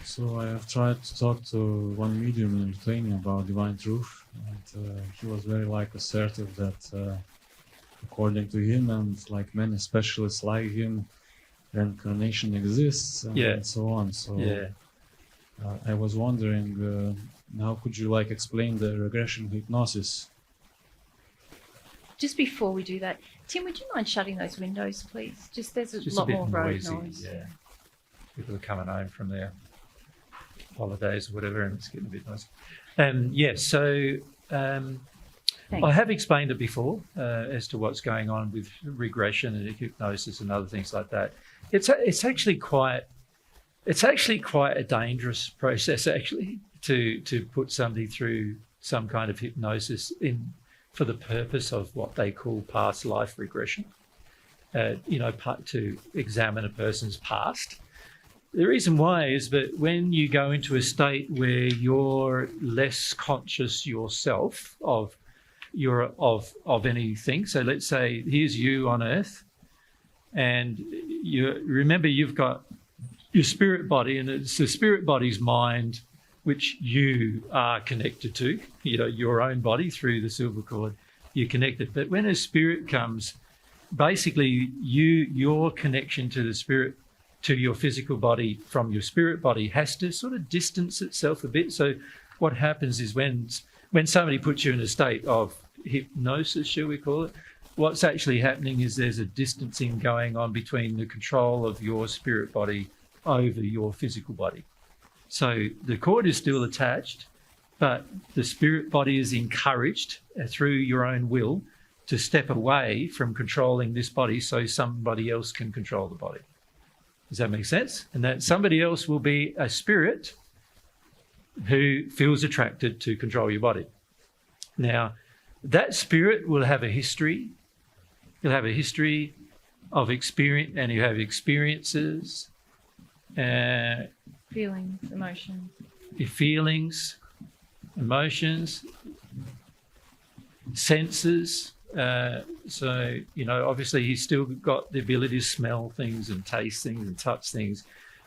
So I have tried to talk to one medium in Lithuania about divine truth, and he was very assertive that according to him and like many specialists like him, reincarnation exists and so on. So I was wondering, how could you explain the regression hypnosis? Just before we do that, Tim, would you mind shutting those windows, please? There's a lot more road noise. Yeah, people are coming home from their holidays or whatever, and it's getting a bit noisy. I have explained it before as to what's going on with regression and hypnosis and other things like that. It's actually quite a dangerous process actually to put somebody through some kind of hypnosis for the purpose of what they call past life regression. To examine a person's past. The reason why is that when you go into a state where you're less conscious yourself of anything, so let's say here's you on Earth, and you remember you've got your spirit body, and it's the spirit body's mind which you are connected to, your own body through the silver cord, you're connected. But when a spirit comes, basically your connection to the spirit, to your physical body from your spirit body has to sort of distance itself a bit. So what happens is when somebody puts you in a state of hypnosis, shall we call it, what's actually happening is there's a distancing going on between the control of your spirit body over your physical body. So the cord is still attached, but the spirit body is encouraged through your own will to step away from controlling this body so somebody else can control the body. Does that make sense? And that somebody else will be a spirit who feels attracted to control your body. Now, that spirit will have a history. You'll have a history of experience, and you have experiences. Feelings, emotions. Your feelings, emotions, senses. Obviously he's still got the ability to smell things and taste things and touch things.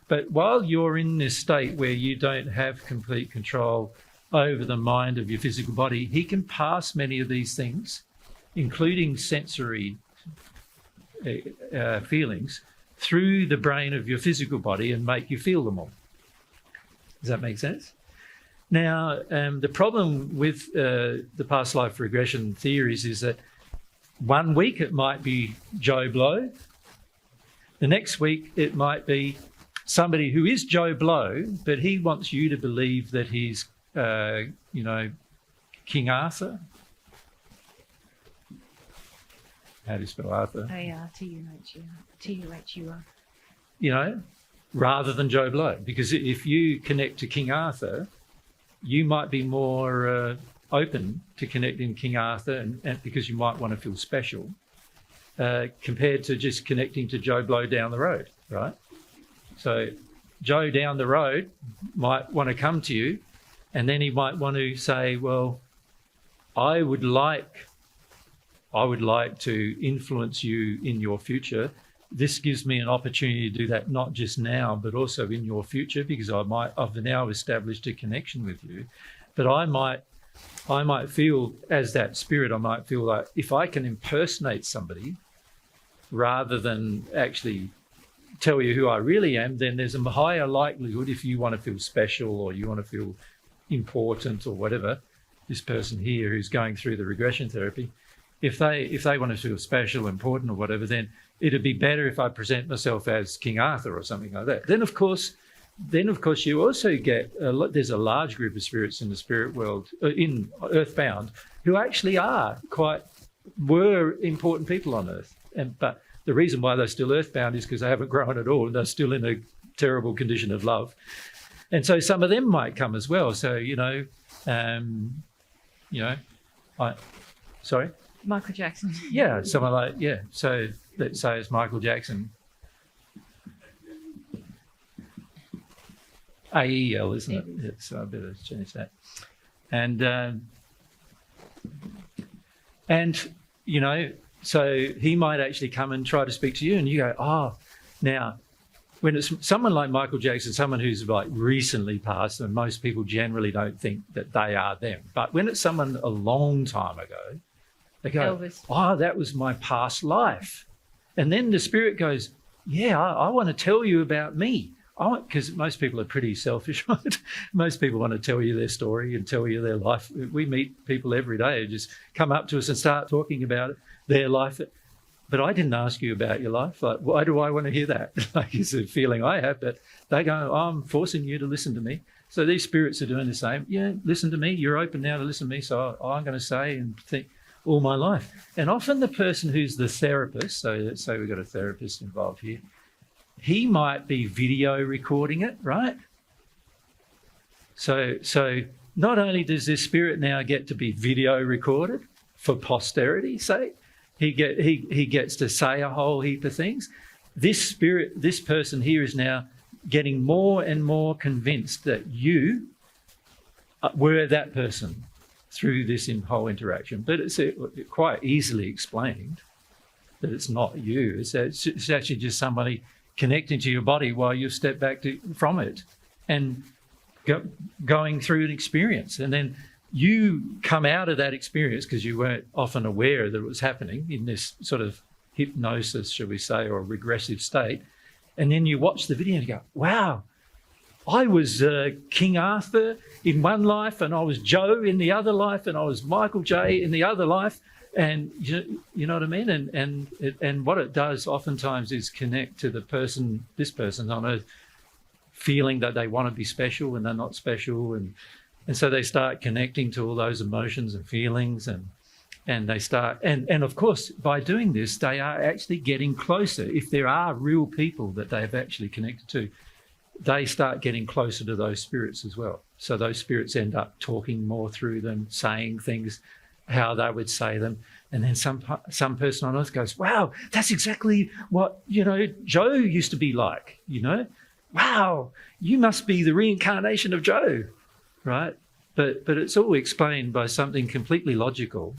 But while you're in this state where you don't have complete control over the mind of your physical body, he can pass many of these things, including sensory feelings, through the brain of your physical body and make you feel them all. Does that make sense? Now, the problem with the past life regression theories is that 1 week it might be Joe Blow. The next week it might be somebody who is Joe Blow, but he wants you to believe that he's, King Arthur. How do you spell Arthur? T-U-H-U-R. Rather than Joe Blow. Because if you connect to King Arthur, you might be more open to connecting King Arthur, and because you might want to feel special, compared to just connecting to Joe Blow down the road, right? So Joe down the road might want to come to you, and then he might want to say, well, I would like to influence you in your future. This gives me an opportunity to do that, not just now, but also in your future, because I've now established a connection with you. But I might feel, as that spirit, I might feel like if I can impersonate somebody rather than actually tell you who I really am, then there's a higher likelihood, if you want to feel special or you want to feel important or whatever, this person here who's going through the regression therapy, if they want to feel special, important or whatever, then it'd be better if I present myself as King Arthur or something like that. Then of course you also get there's a large group of spirits in the spirit world, in Earthbound, who actually were important people on Earth. But the reason why they're still Earthbound is because they haven't grown at all. They're still in a terrible condition of love. And so some of them might come as well. So, sorry? Michael Jackson. Yeah, someone like, yeah. So let's say it's Michael Jackson. AEL, isn't it? Yeah, so I better change that. And so he might actually come and try to speak to you, and you go, oh, now when it's someone like Michael Jackson, someone who's like recently passed, and most people generally don't think that they are them. But when it's someone a long time ago, they go, Elvis. oh, that was my past life. And then the spirit goes, yeah, I want to tell you about me. Because most people are pretty selfish, right? Most people want to tell you their story and tell you their life. We meet people every day who just come up to us and start talking about their life. But I didn't ask you about your life. Like, why do I want to hear that? Like, it's a feeling I have. But they go, oh, I'm forcing you to listen to me. So these spirits are doing the same. Yeah, listen to me. You're open now to listen to me. So I'm going to say and think all my life. And often the person who's the therapist, so let's say we've got a therapist involved here, he might be video recording it, right? So not only does this spirit now get to be video recorded for posterity's sake, he gets to say a whole heap of things. This person here is now getting more and more convinced that you were that person through this whole interaction. But it's quite easily explained that it's not you. It's actually just somebody connecting to your body while you step back from it and going through an experience. And then you come out of that experience because you weren't often aware that it was happening in this sort of hypnosis, shall we say, or regressive state. And then you watch the video and you go, wow, I was King Arthur in one life, and I was Joe in the other life, and I was Michael J in the other life. And you know what I mean? And what it does oftentimes is connect to this person on earth, feeling that they want to be special and they're not special. And so they start connecting to all those emotions and feelings, and they start, and of course, by doing this, they are actually getting closer. If there are real people that they've actually connected to, they start getting closer to those spirits as well. So those spirits end up talking more through them, saying things how they would say them. And then some person on earth goes, wow, that's exactly what, Joe used to be like, wow, you must be the reincarnation of Joe, right? But it's all explained by something completely logical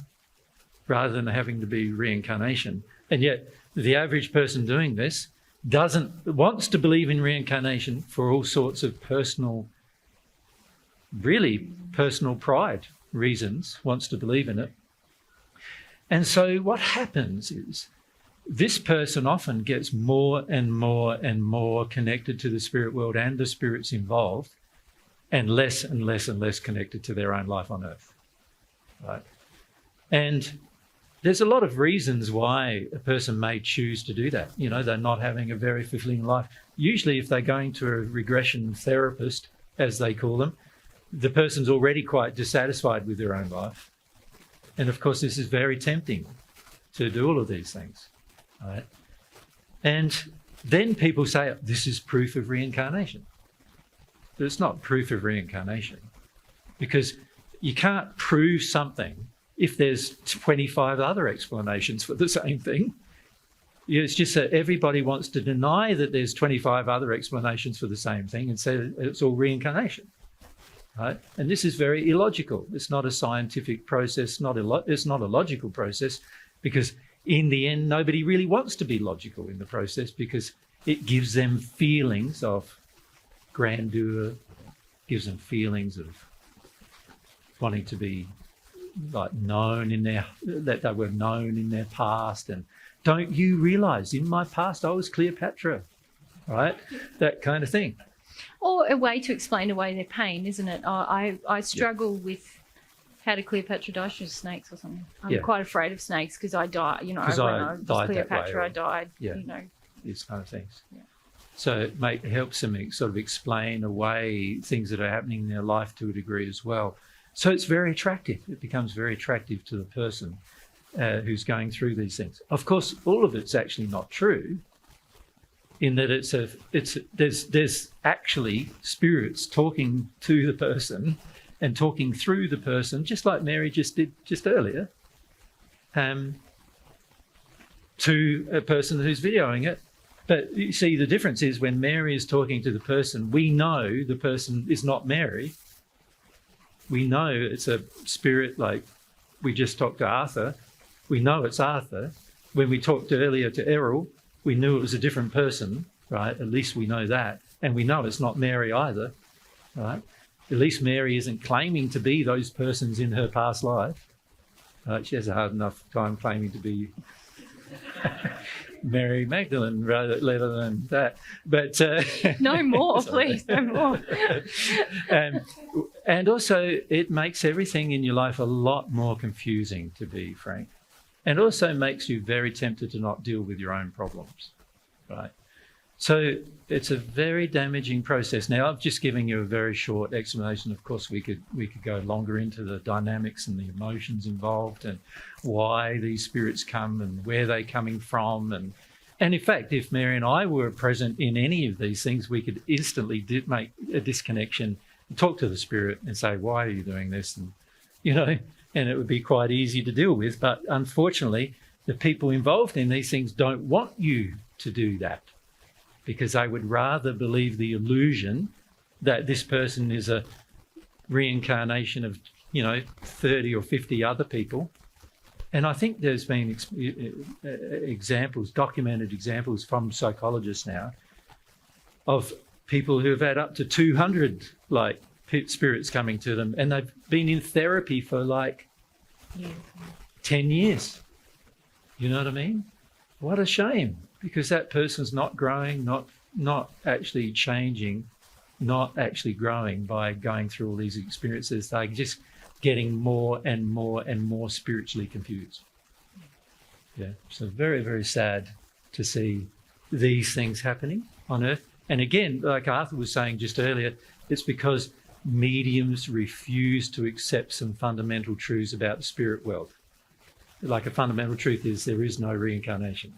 rather than having to be reincarnation. And yet the average person doing this wants to believe in reincarnation for all sorts of personal pride reasons, wants to believe in it. And so what happens is this person often gets more and more and more connected to the spirit world and the spirits involved, and less and less connected to their own life on earth, right? And there's a lot of reasons why a person may choose to do that. They're not having a very fulfilling life. Usually if they're going to a regression therapist, as they call them, the person's already quite dissatisfied with their own life. And of course, this is very tempting to do all of these things, right? And then people say, this is proof of reincarnation. But it's not proof of reincarnation, because you can't prove something if there's 25 other explanations for the same thing. It's just that everybody wants to deny that there's 25 other explanations for the same thing and say it's all reincarnation. Right? And this is very illogical. It's not a scientific process, it's not a logical process, because in the end, nobody really wants to be logical in the process, because it gives them feelings of grandeur, gives them feelings of wanting to be like known that they were known in their past. And don't you realise in my past I was Cleopatra, right? That kind of thing. Or a way to explain away their pain, isn't it? I struggle with how did Cleopatra die? She was snakes or something. I'm quite afraid of snakes because I died. When I was Cleopatra, I died. These kind of things. Yeah. So it helps them sort of explain away things that are happening in their life to a degree as well. So it's very attractive. It becomes very attractive to the person who's going through these things. Of course, all of it's actually not true, in that there's actually spirits talking to the person and talking through the person, just like Mary just did just earlier, to a person who's videoing it. But you see, the difference is when Mary is talking to the person, we know the person is not Mary. We know it's a spirit, like we just talked to Arthur. We know it's Arthur. When we talked earlier to Errol, we knew it was a different person, right? At least we know that. And we know it's not Mary either, right? At least Mary isn't claiming to be those persons in her past life. She has a hard enough time claiming to be Mary Magdalene rather than that. But no more, please, no more. And also, it makes everything in your life a lot more confusing, to be frank, and also makes you very tempted to not deal with your own problems, right? So it's a very damaging process. Now, I've just given you a very short explanation. Of course, we could go longer into the dynamics and the emotions involved and why these spirits come and where they're coming from. And in fact, if Mary and I were present in any of these things, we could instantly make a disconnection and talk to the spirit and say, why are you doing this? And, and it would be quite easy to deal with. But unfortunately, the people involved in these things don't want you to do that, because they would rather believe the illusion that this person is a reincarnation of, 30 or 50 other people. And I think there's been documented examples from psychologists now, of people who have had up to 200 spirits coming to them, and they've been in therapy for 10 years. You know what I mean? What a shame. Because that person's not growing, not actually changing, not actually growing by going through all these experiences. They're just getting more and more and more spiritually confused. Yeah, so very, very sad to see these things happening on Earth. And again, like Arthur was saying just earlier, it's because mediums refuse to accept some fundamental truths about the spirit world. Like a fundamental truth is there is no reincarnation.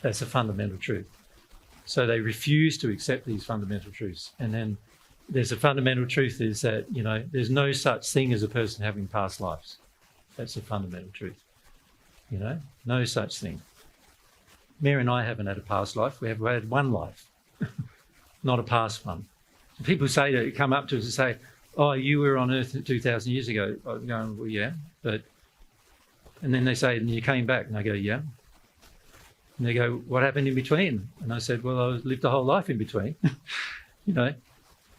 That's a fundamental truth. So they refuse to accept these fundamental truths. And then there's a fundamental truth is that, there's no such thing as a person having past lives. That's a fundamental truth. No such thing. Mary and I haven't had a past life. We have had one life, not a past one. People come up to us and say, oh, you were on Earth 2,000 years ago. I'm going, well, yeah. And then they say, and you came back. And I go, yeah. And they go, what happened in between? And I said, well, I lived a whole life in between,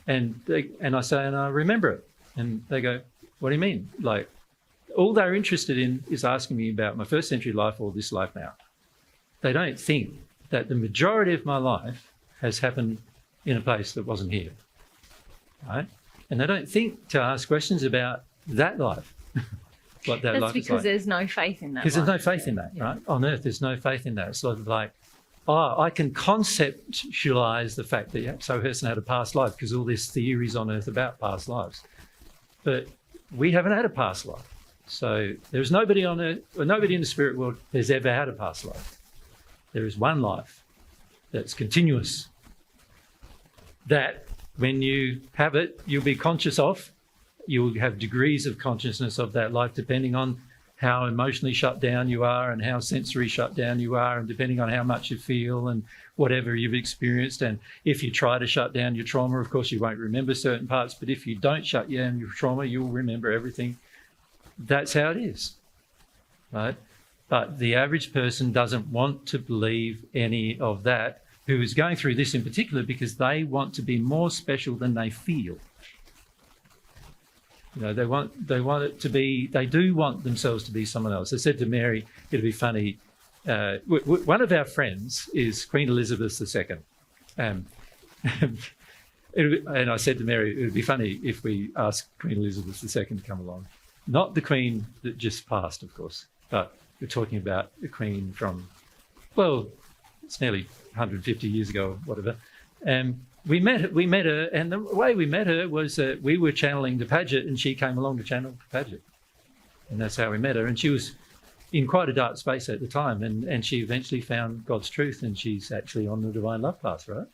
And I say, and I remember it. And they go, what do you mean? All they're interested in is asking me about my first century life or this life now. They don't think that the majority of my life has happened in a place that wasn't here, right? And they don't think to ask questions about that life. What that That's life because is like. There's no faith in that. Because there's no faith in that, right? On Earth, there's no faith in that. It's sort of like, I can conceptualize the fact that so person had a past life because all this theories on Earth about past lives. But we haven't had a past life. So there's nobody on Earth, or nobody in the spirit world has ever had a past life. There is one life that's continuous, that when you have it, you'll be conscious of. You'll have degrees of consciousness of that life depending on how emotionally shut down you are and how sensory shut down you are, and depending on how much you feel and whatever you've experienced. And if you try to shut down your trauma, of course, you won't remember certain parts. But if you don't shut down your trauma, you'll remember everything. That's how it is, right? But the average person doesn't want to believe any of that, who is going through this in particular, because they want to be more special than they feel. They want it to be, they do want themselves to be someone else. I said to Mary, it'd be funny. One of our friends is Queen Elizabeth II. And I said to Mary, it would be funny if we asked Queen Elizabeth II to come along. Not the Queen that just passed, of course, but we're talking about the Queen from, it's nearly 150 years ago or whatever. We met her, and the way we met her was that we were channeling the Paget, and she came along to channel the Paget. And that's how we met her. And she was in quite a dark space at the time, and she eventually found God's truth, and she's actually on the divine love path, right?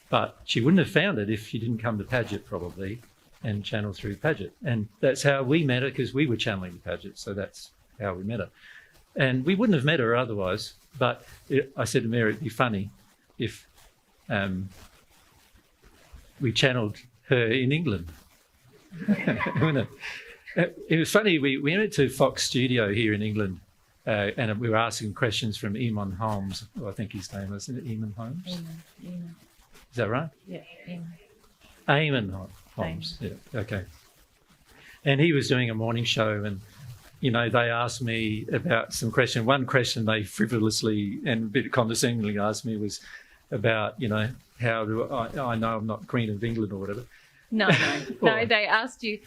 But she wouldn't have found it if she didn't come to Paget, probably, and channel through Paget. And that's how we met her, because we were channeling the Paget, so that's how we met her. And we wouldn't have met her otherwise, but I said to Mary, it'd be funny if we channeled her in England. It was funny, we went to Fox Studio here in England and we were asking questions from Eamon Holmes. I think his name is, isn't it Eamon Holmes? Eamon. Is that right? Yeah, Eamon. Eamon Holmes. Yeah. Okay. And he was doing a morning show, and they asked me about some question. One question they frivolously and a bit condescendingly asked me was about, how do I know I'm not Queen of England or whatever. No. They asked you.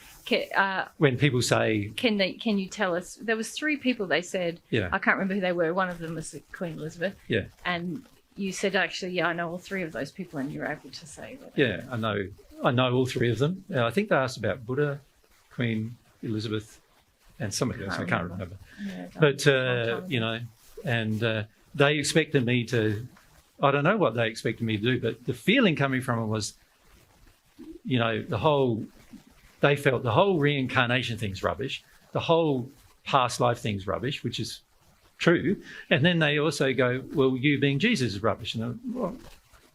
When people say, "Can you tell us?" There was 3 people. They said, yeah. I can't remember who they were. One of them was Queen Elizabeth. Yeah. And you said, actually, yeah, I know all 3 of those people, and you're able to say that. Yeah, I know all 3 of them. I think they asked about Buddha, Queen Elizabeth, and somebody else. I can't remember. Yeah, but and they expected me to. I don't know what they expected me to do, but the feeling coming from it was, they felt the whole reincarnation thing's rubbish, the whole past life thing's rubbish, which is true. And then they also go, well, you being Jesus is rubbish. And well,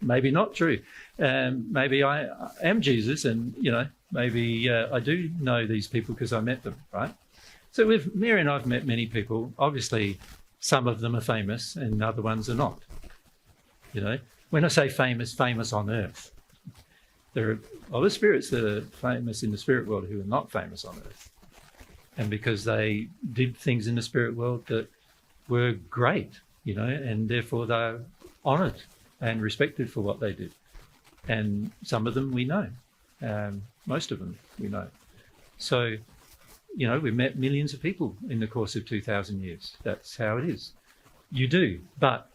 maybe not true. Maybe I am Jesus, and, maybe I do know these people because I met them, right? So with Mary and I've met many people. Obviously, some of them are famous and other ones are not. When I say famous on earth, there are other spirits that are famous in the spirit world who are not famous on earth. And because they did things in the spirit world that were great, and therefore they're honoured and respected for what they did. And some of them we know, most of them we know. So, we've met millions of people in the course of 2,000 years. That's how it is. You do. But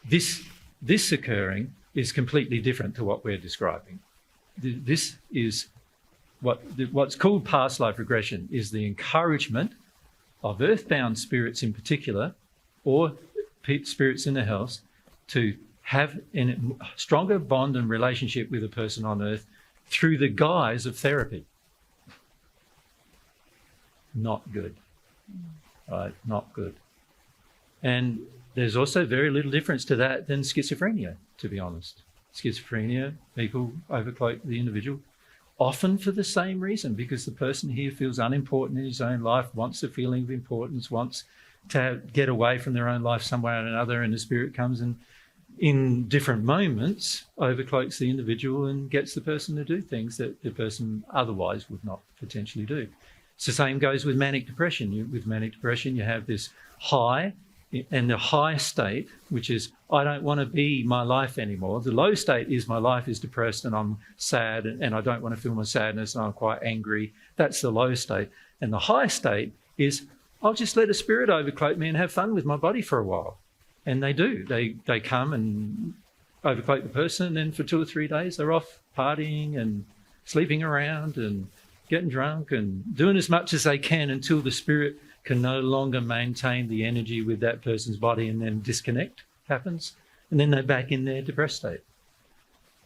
this occurring is completely different to what we're describing. This is what's called past life regression, is the encouragement of earthbound spirits in particular, or spirits in the house, to have a stronger bond and relationship with a person on earth through the guise of therapy. Not good. Right? Not good. And there's also very little difference to that than schizophrenia, to be honest. Schizophrenia, people overcloak the individual, often for the same reason, because the person here feels unimportant in his own life, wants a feeling of importance, wants to get away from their own life some way or another, and the spirit comes and in different moments overcloaks the individual and gets the person to do things that the person otherwise would not potentially do. It's the same goes with manic depression. With manic depression, you have this high, and the high state, which is, I don't want to be my life anymore. The low state is, my life is depressed and I'm sad and I don't want to feel my sadness and I'm quite angry. That's the low state. And the high state is, I'll just let a spirit overcloak me and have fun with my body for a while. And they do. They come and overcloak the person, and then for 2 or 3 days they're off partying and sleeping around and getting drunk and doing as much as they can until the spirit can no longer maintain the energy with that person's body, and then disconnect happens. And then they're back in their depressed state.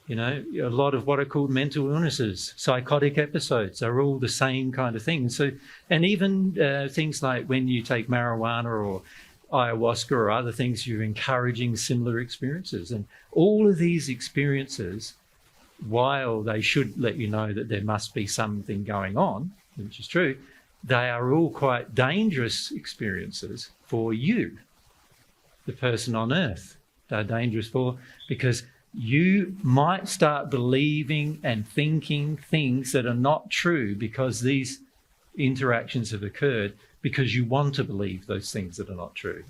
A lot of what are called mental illnesses, psychotic episodes, are all the same kind of thing. And even things like when you take marijuana or ayahuasca or other things, you're encouraging similar experiences. And all of these experiences, while they should let you know that there must be something going on, which is true, they are all quite dangerous experiences for you, the person on earth. They're dangerous because you might start believing and thinking things that are not true because these interactions have occurred, because you want to believe those things that are not true.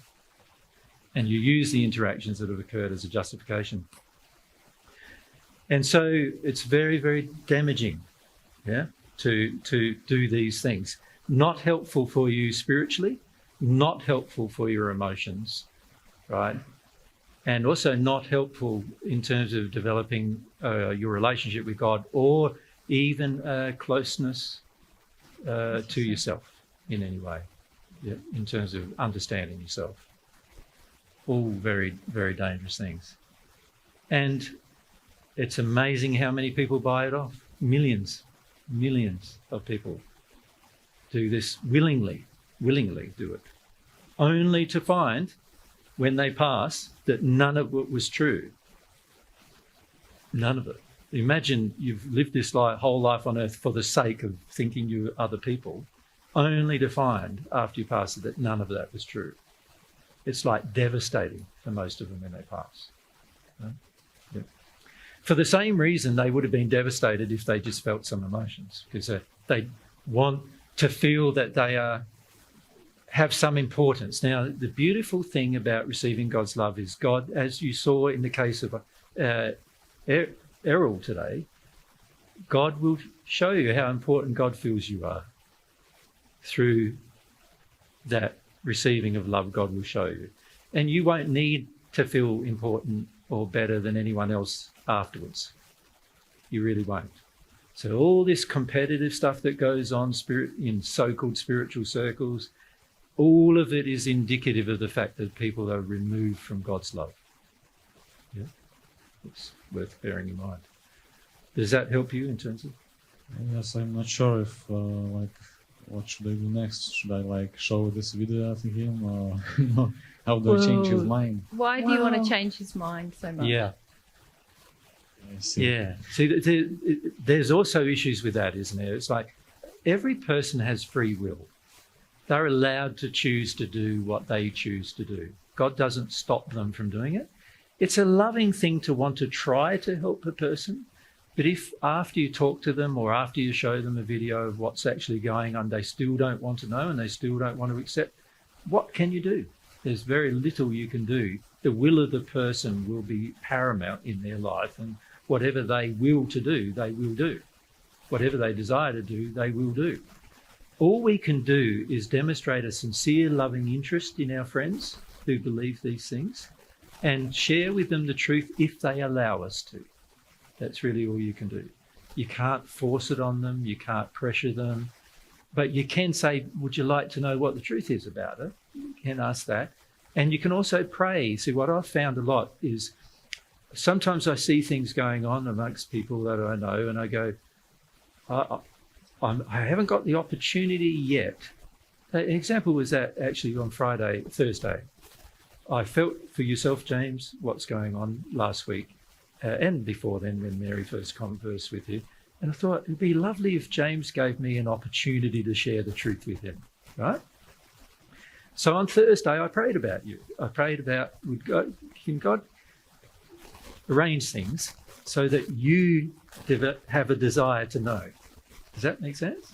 And you use the interactions that have occurred as a justification. And so it's very, very damaging, to do these things. Not helpful for you spiritually, not helpful for your emotions, right? And also not helpful in terms of developing your relationship with God, or even closeness to yourself in any way, in terms of understanding yourself. All very, very dangerous things. And it's amazing how many people buy it off. Millions of people do this willingly do it, only to find when they pass that none of it was true. None of it. Imagine you've lived this whole life on earth for the sake of thinking you were other people, only to find after you pass it that none of that was true. It's like devastating for most of them when they pass. Yeah. For the same reason, they would have been devastated if they just felt some emotions, because they want to feel that they have some importance. Now, the beautiful thing about receiving God's love is God, as you saw in the case of Errol today, God will show you how important God feels you are. Through that receiving of love, God will show you. And you won't need to feel important or better than anyone else afterwards. You really won't. So all this competitive stuff that goes on in so-called spiritual circles, all of it is indicative of the fact that people are removed from God's love. Yeah, it's worth bearing in mind. Does that help you in terms of? Yes, I'm not sure if what should I do next? Should I show this video to him, or how do I change his mind? Why do you want to change his mind so much? Yeah. I see. Yeah. See, there's also issues with that, isn't there? It's like every person has free will. They're allowed to choose to do what they choose to do. God doesn't stop them from doing it. It's a loving thing to want to try to help a person. But if after you talk to them or after you show them a video of what's actually going on, they still don't want to know and they still don't want to accept, what can you do? There's very little you can do. The will of the person will be paramount in their life, and whatever they will to do, they will do. Whatever they desire to do, they will do. All we can do is demonstrate a sincere, loving interest in our friends who believe these things and share with them the truth if they allow us to. That's really all you can do. You can't force it on them. You can't pressure them. But you can say, would you like to know what the truth is about it? You can ask that. And you can also pray. See, what I've found a lot is sometimes I see things going on amongst people that I know and I go, I haven't got the opportunity yet. An example was that actually on Thursday. I felt for yourself, James, what's going on last week. And before then, when Mary first conversed with you. And I thought it'd be lovely if James gave me an opportunity to share the truth with him, right? So on Thursday, I prayed about you. I prayed about, can God arrange things so that you have a desire to know? Does that make sense?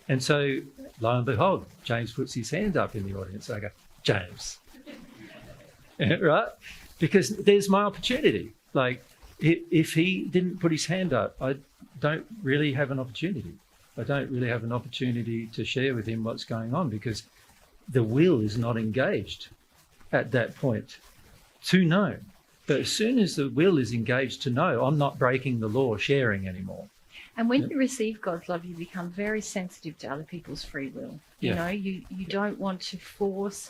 And so, lo and behold, James puts his hand up in the audience. I go, James, right? Because there's my opportunity. Like, if he didn't put his hand up, I don't really have an opportunity. I don't really have an opportunity to share with him what's going on because the will is not engaged at that point to know. But as soon as the will is engaged to know, I'm not breaking the law sharing anymore. And when you receive God's love, you become very sensitive to other people's free will. You know, you don't want to force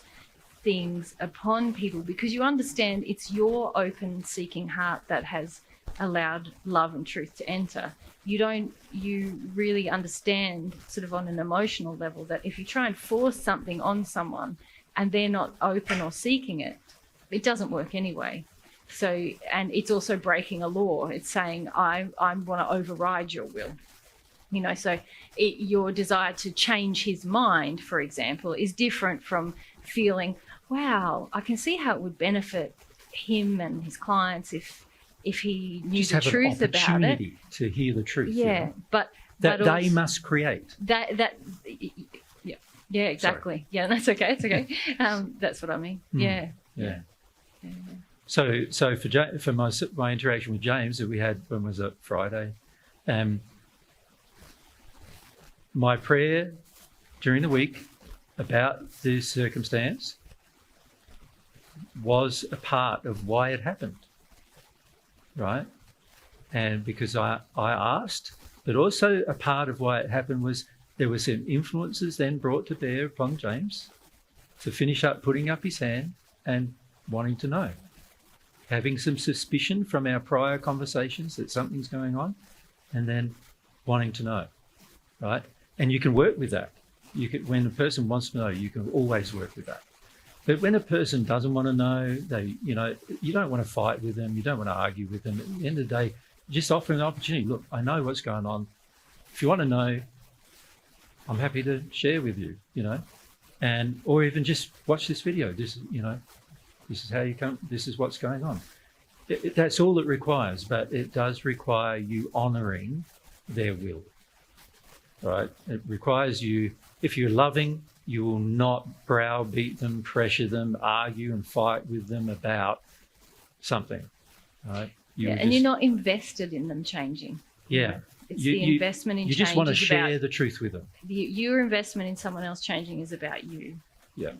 things upon people because you understand it's your open seeking heart that has allowed love and truth to enter. You really understand sort of on an emotional level that if you try and force something on someone and they're not open or seeking it, it doesn't work anyway. So, and it's also breaking a law. It's saying, I want to override your will. You know, so your desire to change his mind, for example, is different from feeling, wow, I can see how it would benefit him and his clients if he knew the truth about it. Just have an opportunity to hear the truth. Yeah, but that they must create. Yeah, exactly. Sorry. Yeah, that's okay. It's okay. That's what I mean. Yeah. So for my interaction with James that we had, when was it, Friday? My prayer during the week about this circumstance was a part of why it happened, right? And because I asked, but also a part of why it happened was there were some influences then brought to bear upon James to finish up putting up his hand and wanting to know, having some suspicion from our prior conversations that something's going on, and then wanting to know, right? And you can work with that. When a person wants to know, you can always work with that. But when a person doesn't want to know, you don't want to fight with them, you don't want to argue with them. At the end of the day, just offer an opportunity. Look, I know what's going on. If you want to know, I'm happy to share with you, you know, and or even just watch this video. This, you know, this is how you come. This is what's going on. That's all it requires, but it does require you honouring their will, right? It requires you, if you're loving, you will not browbeat them, pressure them, argue and fight with them about something, right? And you're not invested in them changing. Yeah. It's the investment in change. You just want to share the truth with them. Your investment in someone else changing is about you. Yeah.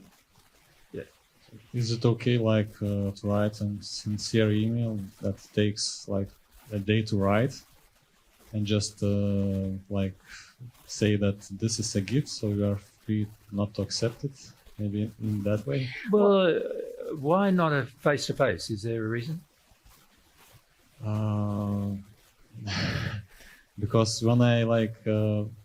Yeah. Is it okay, like, to write a sincere email that takes like a day to write, and just like say that this is a gift, so you are free not to accept it? Maybe in that way. Well, why not a face-to-face? Is there a reason? Because when I like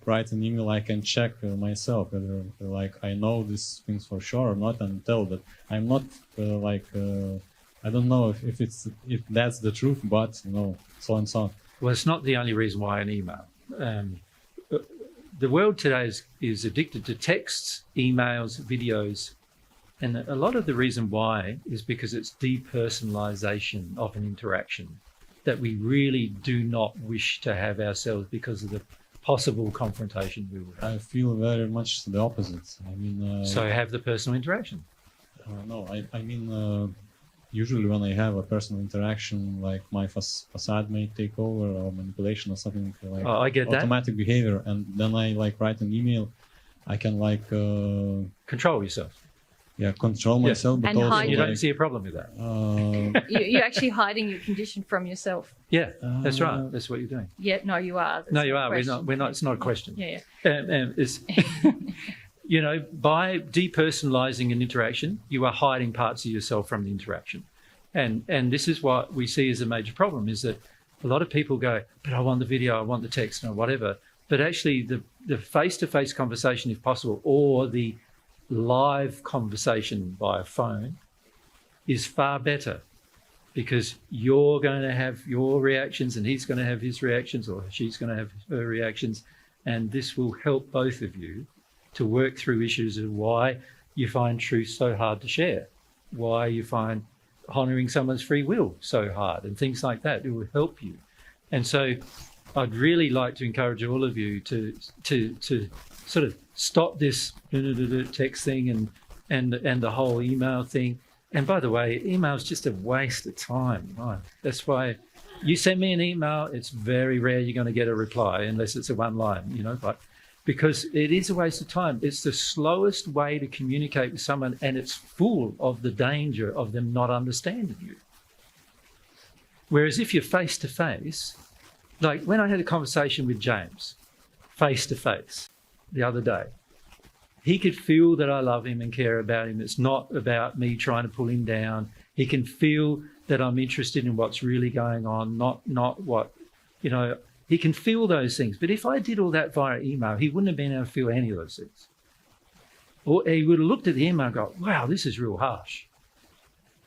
write an email, I can check myself whether like I know these things for sure or not, and tell that I'm not like I don't know if that's the truth, but you know, so and so. Well, it's not the only reason why an email. The world today is addicted to texts, emails, videos, and a lot of the reason why is because it's depersonalization of an interaction that we really do not wish to have ourselves because of the possible confrontation we will have. I feel very much the opposite. I mean, so have the personal interaction. No, I mean, usually when I have a personal interaction, like my facade may take over, or manipulation or something like I get automatic behavior, and then I like write an email, I can like control yourself. Yeah, control myself, but and also you don't see a problem with that. You're actually hiding your condition from yourself. Yeah, that's right. That's what you're doing. Yeah, no, you are. That's no, you are. We're not. It's not a question. Yeah. It's, you know, by depersonalizing an interaction, you are hiding parts of yourself from the interaction, and this is what we see as a major problem: is that a lot of people go, "But I want the video, I want the text, or whatever." But actually, the face-to-face conversation, if possible, or the live conversation via phone is far better, because you're going to have your reactions and he's going to have his reactions, or she's going to have her reactions, and this will help both of you to work through issues of why you find truth so hard to share, why you find honouring someone's free will so hard, and things like that. It will help you. And so I'd really like to encourage all of you to sort of stop this text thing and the whole email thing. And by the way, email is just a waste of time. Right? That's why you send me an email, it's very rare you're going to get a reply unless it's a one line, you know, but because it is a waste of time. It's the slowest way to communicate with someone, and it's full of the danger of them not understanding you. Whereas if you're face to face, like when I had a conversation with James, face to face, the other day, he could feel that I love him and care about him. It's not about me trying to pull him down. He can feel that I'm interested in what's really going on, not what, you know, he can feel those things. But if I did all that via email, he wouldn't have been able to feel any of those things. Or he would have looked at the email and go, wow, this is real harsh.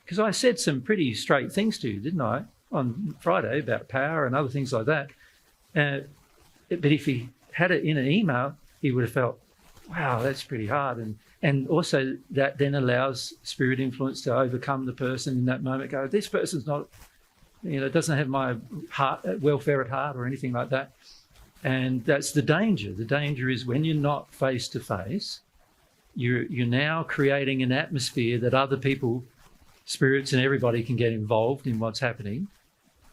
Because I said some pretty straight things to you, didn't I, on Friday about power and other things like that. But if he had it in an email, he would have felt, wow, that's pretty hard. And also that then allows spirit influence to overcome the person in that moment. Go, this person's not, you know, doesn't have my heart, welfare at heart or anything like that. And that's the danger. The danger is when you're not face to face, you're now creating an atmosphere that other people, spirits and everybody can get involved in what's happening.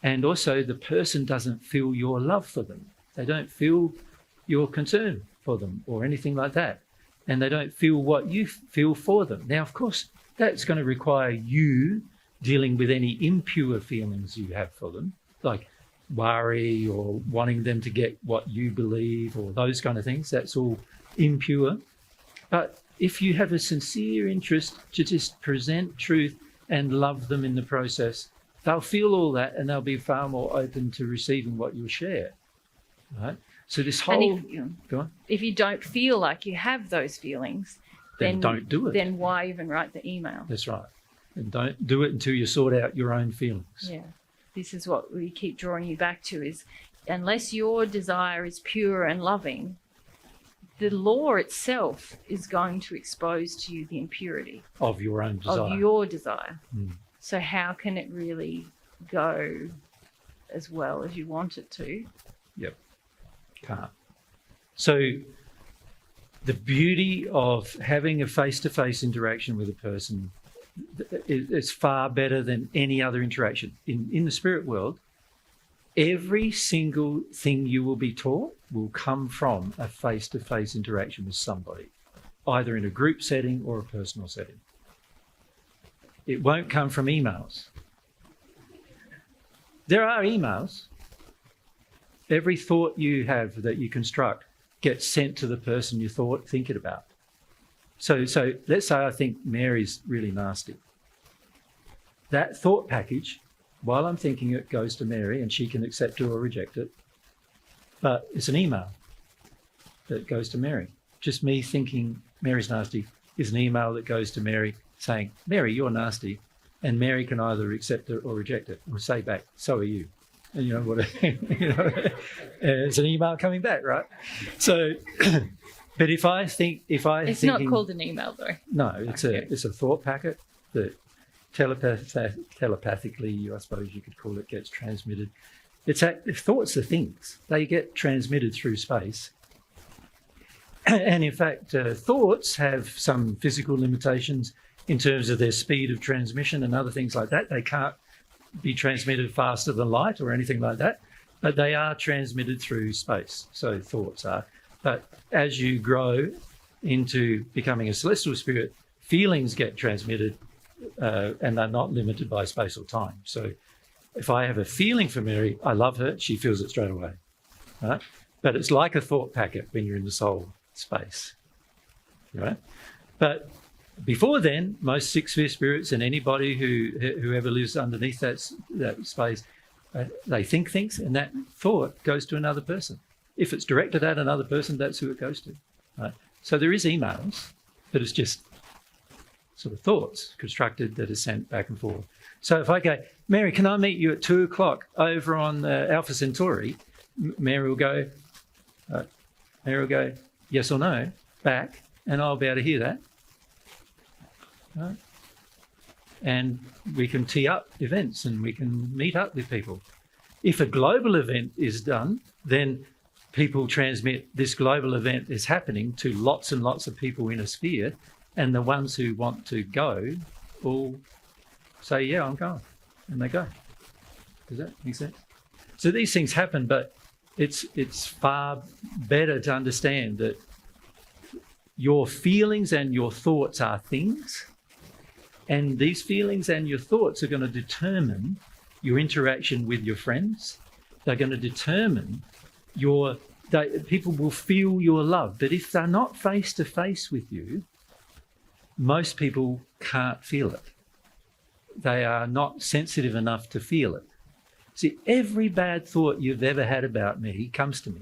And also the person doesn't feel your love for them. They don't feel your concern for them or anything like that. And they don't feel what you feel for them. Now, of course, that's going to require you dealing with any impure feelings you have for them, like worry or wanting them to get what you believe or those kind of things. That's all impure. But if you have a sincere interest to just present truth and love them in the process, they'll feel all that and they'll be far more open to receiving what you share. Right? So this whole... Go on. If you don't feel like you have those feelings, then don't do it. Then why even write the email? That's right. And don't do it until you sort out your own feelings. Yeah. This is what we keep drawing you back to, is unless your desire is pure and loving, the law itself is going to expose to you the impurity of your own desire. Of your desire. Mm. So how can it really go as well as you want it to? Yep. Can't. So the beauty of having a face-to-face interaction with a person is far better than any other interaction. In the spirit world, every single thing you will be taught will come from a face-to-face interaction with somebody, either in a group setting or a personal setting. It won't come from emails. There are emails. Every thought you have that you construct gets sent to the person you think it about. So let's say I think Mary's really nasty. That thought package, while I'm thinking it, goes to Mary and she can accept it or reject it. But it's an email that goes to Mary. Just me thinking Mary's nasty is an email that goes to Mary saying, Mary, you're nasty. And Mary can either accept it or reject it, or say back, so are you. And you know what? It's an email coming back, right? So, but if I think, it's not called an email though. No, it's a thought packet that telepathically, I suppose you could call it, gets transmitted. If thoughts are things, they get transmitted through space. And in fact, thoughts have some physical limitations in terms of their speed of transmission and other things like that. They can't be transmitted faster than light or anything like that, but they are transmitted through space. So thoughts are. But as you grow into becoming a celestial spirit, feelings get transmitted and they're not limited by space or time. So if I have a feeling for Mary, I love her, she feels it straight away, right? But it's like a thought packet when you're in the soul space, right? But before then, most sixth-sphere spirits and anybody whoever lives underneath that space, they think things, and that thought goes to another person. If it's directed at another person, that's who it goes to. Right? So there is emails, but it's just sort of thoughts constructed that are sent back and forth. So if I go, Mary, can I meet you at 2:00 over on Alpha Centauri? Mary will go, yes or no, back, and I'll be able to hear that. Right? And we can tee up events and we can meet up with people. If a global event is done, then people transmit this global event is happening to lots and lots of people in a sphere, and the ones who want to go all say, yeah, I'm going, and they go. Does that make sense? So these things happen, but it's far better to understand that your feelings and your thoughts are things, and these feelings and your thoughts are going to determine your interaction with your friends. They're going to determine people will feel your love. But if they're not face to face with you, most people can't feel it. They are not sensitive enough to feel it. See, every bad thought you've ever had about me comes to me.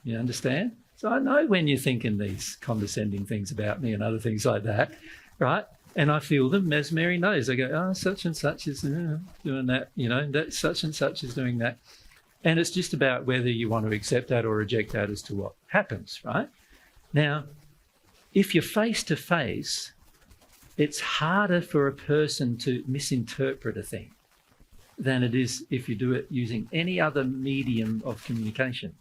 You understand? So I know when you're thinking these condescending things about me and other things like that, right? And I feel them, as Mary knows. I go, oh, such and such is doing that, that such and such is doing that. And it's just about whether you want to accept that or reject that as to what happens, right? Now, if you're face to face, it's harder for a person to misinterpret a thing than it is if you do it using any other medium of communication.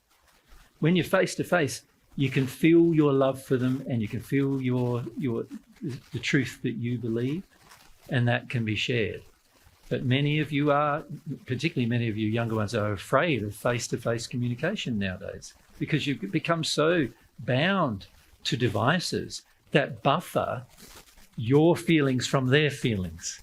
When you're face to face, you can feel your love for them and you can feel the truth that you believe, and that can be shared. But many of you are, particularly many of you younger ones, are afraid of face-to-face communication nowadays because you've become so bound to devices that buffer your feelings from their feelings.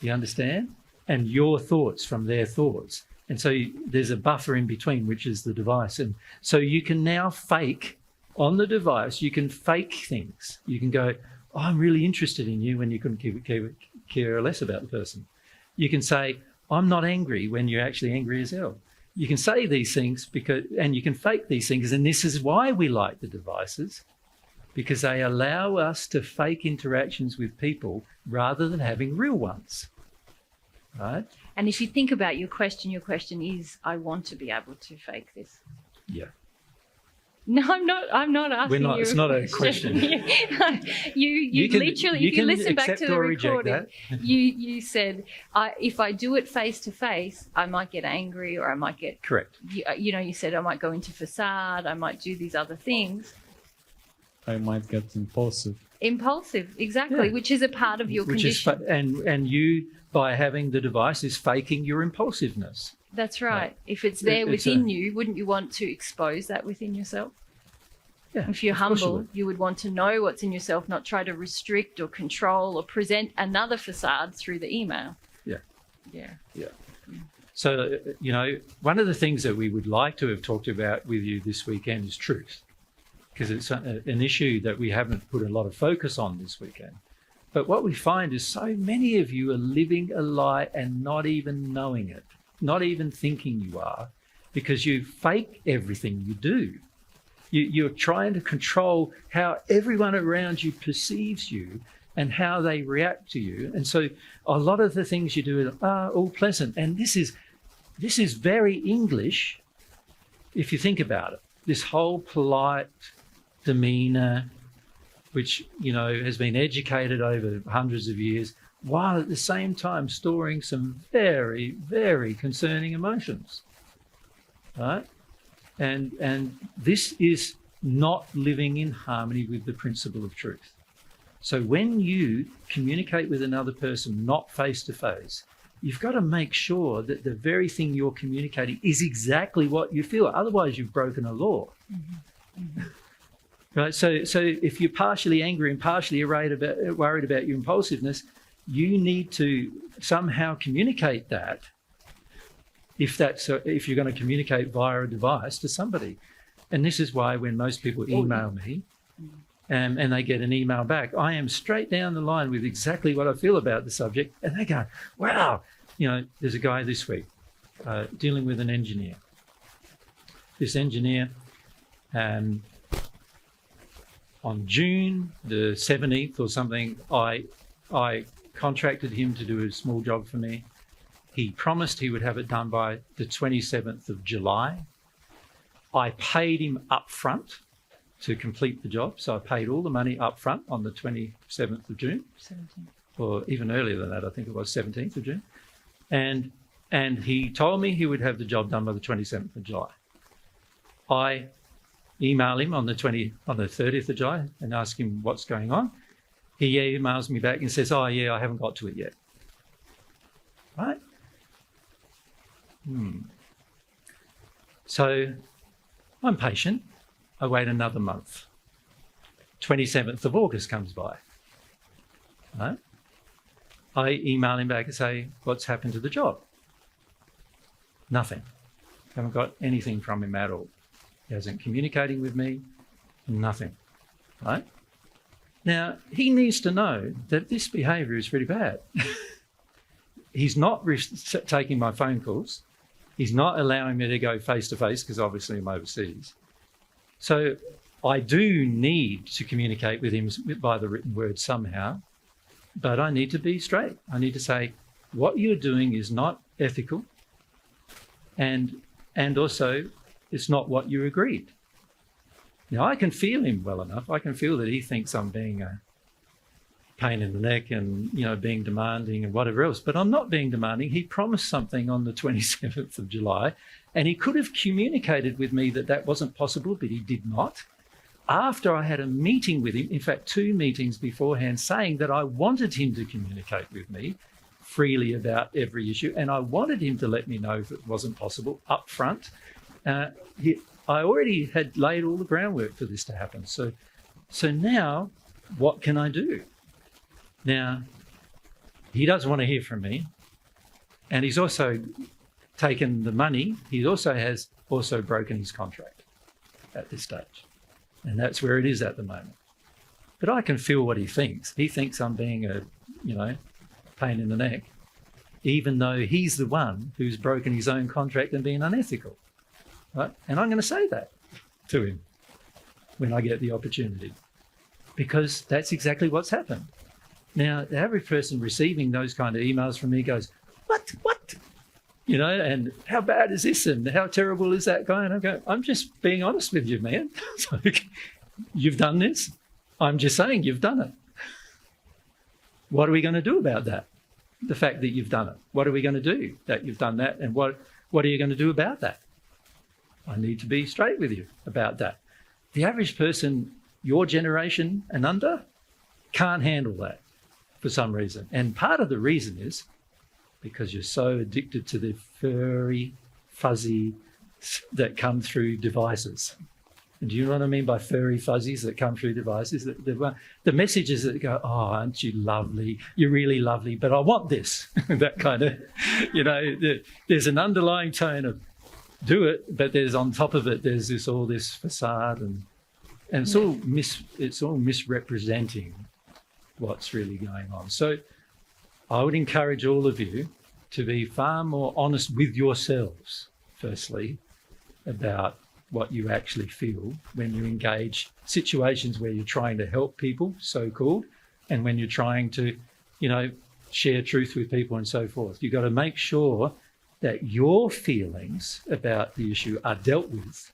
You understand? And your thoughts from their thoughts. And so there's a buffer in between, which is the device. And so you can now fake on the device, you can fake things. You can go, oh, I'm really interested in you, when you couldn't care less about the person. You can say, I'm not angry, when you're actually angry as hell. You can say these things and you can fake these things. And this is why we like the devices, because they allow us to fake interactions with people rather than having real ones. Right? And if you think about your question is, I want to be able to fake this. Yeah. No, I'm not asking you. It's not a question. you literally, if you listen back to the recording, you said, if I do it face to face, I might get angry, or I might get... Correct. You said I might go into facade, I might do these other things. I might get impulsive. Impulsive, exactly, yeah. Which is a part of your condition. And you, by having the device, is faking your impulsiveness. That's right. If it's there within you, wouldn't you want to expose that within yourself? Yeah, if you're humble, you would want to know what's in yourself, not try to restrict or control or present another facade through the email. Yeah. Yeah. Yeah. So, one of the things that we would like to have talked about with you this weekend is truth, because it's an issue that we haven't put a lot of focus on this weekend. But what we find is so many of you are living a lie and not even knowing it, not even thinking you are, because you fake everything you do. You're trying to control how everyone around you perceives you and how they react to you. And so a lot of the things you do are all pleasant. And this is very English, if you think about it. This whole polite demeanour, which, has been educated over hundreds of years, while at the same time storing some very, very concerning emotions, right? And this is not living in harmony with the principle of truth. So when you communicate with another person, not face to face, you've got to make sure that the very thing you're communicating is exactly what you feel. Otherwise, you've broken a law. Mm-hmm. Mm-hmm. Right? So if you're partially angry and partially worried about your impulsiveness, you need to somehow communicate that. If you're going to communicate via a device to somebody. And this is why when most people email me and they get an email back, I am straight down the line with exactly what I feel about the subject. And they go, wow, there's a guy this week dealing with an engineer. This engineer, on June the 17th or something, I contracted him to do a small job for me. He promised he would have it done by the 27th of July. I paid him up front to complete the job. So I paid all the money up front on the 27th of June. 17th. Or even earlier than that, I think it was 17th of June. And he told me he would have the job done by the 27th of July. I emailed him on the 30th of July and asked him what's going on. He emails me back and says, oh, yeah, I haven't got to it yet. Right? So I'm patient. I wait another month. 27th of August comes by. Right? I email him back and say, what's happened to the job? Nothing. Haven't got anything from him at all. He hasn't communicating with me. Nothing. Right? Now, he needs to know that this behaviour is pretty bad. He's not taking my phone calls. He's not allowing me to go face-to-face because obviously I'm overseas. So I do need to communicate with him by the written word somehow, but I need to be straight. I need to say, what you're doing is not ethical, and also it's not what you agreed. Now, I can feel him well enough. I can feel that he thinks I'm being a pain in the neck and, being demanding and whatever else, but I'm not being demanding. He promised something on the 27th of July, and he could have communicated with me that wasn't possible, but he did not. After I had a meeting with him, in fact, 2 meetings beforehand, saying that I wanted him to communicate with me freely about every issue, and I wanted him to let me know if it wasn't possible up front. I already had laid all the groundwork for this to happen. So now, what can I do? Now, he doesn't want to hear from me, and he's also taken the money. He has also broken his contract at this stage, and that's where it is at the moment. But I can feel what he thinks. He thinks I'm being a, pain in the neck, even though he's the one who's broken his own contract and been unethical. Right? And I'm going to say that to him when I get the opportunity, because that's exactly what's happened. Now, the average person receiving those kind of emails from me goes, what? you know, and how bad is this and how terrible is that guy? And I go, I'm just being honest with you, man. It's like, you've done this. I'm just saying you've done it. What are we going to do about that? The fact that you've done it. What are we going to do that you've done that? And what are you going to do about that? I need to be straight with you about that. The average person, your generation and under, can't handle that for some reason. And part of the reason is because you're so addicted to the furry, fuzzy that come through devices. And do you know what I mean by furry fuzzies that come through devices? The messages that go, oh, aren't you lovely? You're really lovely, but I want this. That kind of, you know, there's an underlying tone of do it, but there's on top of it, there's all this facade and it's all misrepresenting what's really going on. So I would encourage all of you to be far more honest with yourselves, firstly, about what you actually feel when you engage situations where you're trying to help people, so-called, and when you're trying to, you know, share truth with people and so forth. You've got to make sure that your feelings about the issue are dealt with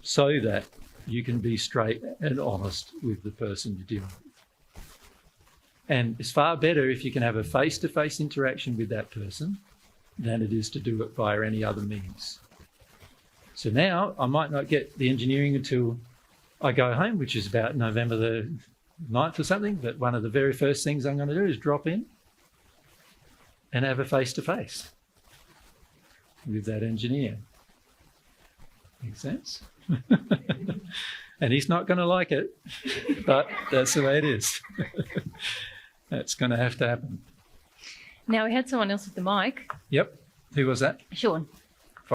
so that you can be straight and honest with the person you're dealing with. And it's far better if you can have a face-to-face interaction with that person than it is to do it via any other means. So now I might not get the engineering until I go home, which is about November the 9th or something, but one of the very first things I'm going to do is drop in and have a face-to-face with that engineer. Make sense? And he's not going to like it, but that's the way it is. That's going to have to happen. Now, we had someone else with the mic. Yep. Who was that? Sean.